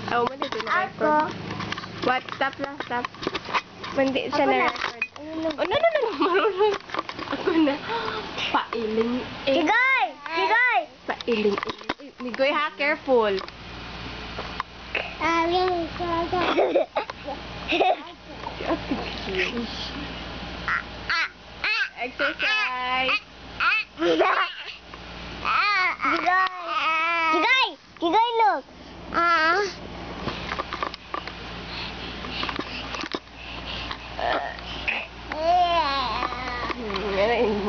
Oh, mo dito na-record. What? Stop lang, stop. Hindi siya na-record. Oh, no. Marunong. Ako na. Pailing. Tigay! Tigay! Pailing. Migoy ha, careful. Exercise. Tigay, look.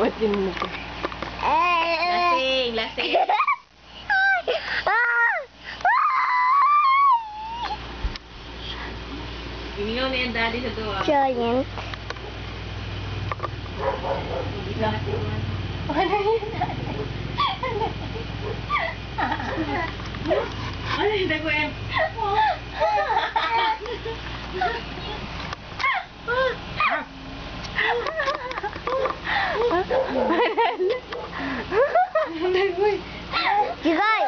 What din mo ko? Lasing. Inigaw na yung daddy sa doa. Giant. Ano yung dagwin? Tigay!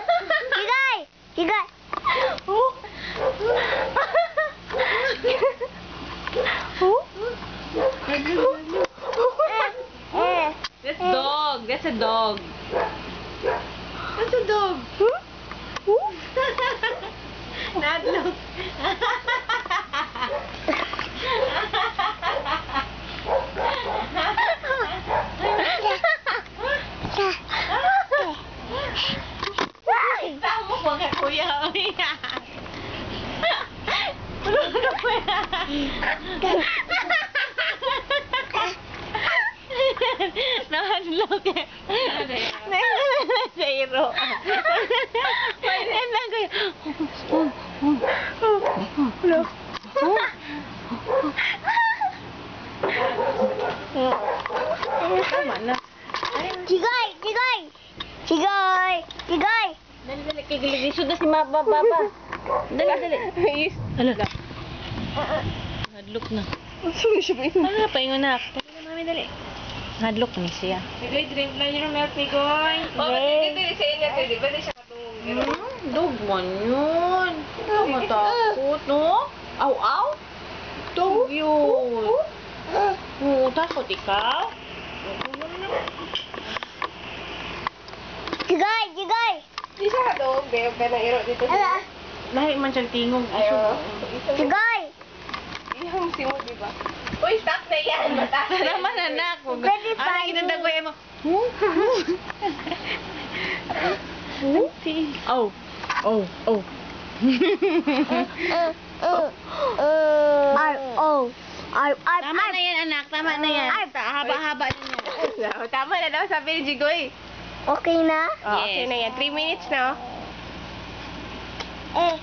That's a dog. That's a dog. Nadlok. Tama po ka, kuya. Nahadlok eh. Zero. Pwede lang kayo. Tama na. Tigay! Dali, kigilisod na si Baba. Dali. Ala. Hadlok na. Ala, paingon na. Mami, dali. Hadlok na siya. Migoy, drink na yung milk, Migoy. Dito sa inyo, di ba? Di siya katungong. Dog man yun. Ikaw matakot, no? Aw? Dog yun. Takot ikaw? Tigay! Di siya katungong, Beo. Pero iro dito siya. Lahi man siyang tingog. Tigay! Iyong simo, di ba? Uy, stop na yan! Naman, anak! Pwede tayo. Kinadagway mo. Oh. Tama na yan, anak. Tama na yan. Haba-haba niya. Tama na daw, sabi ni Jigoy. Okay na? Okay na yan. 3 minutes na. Oh?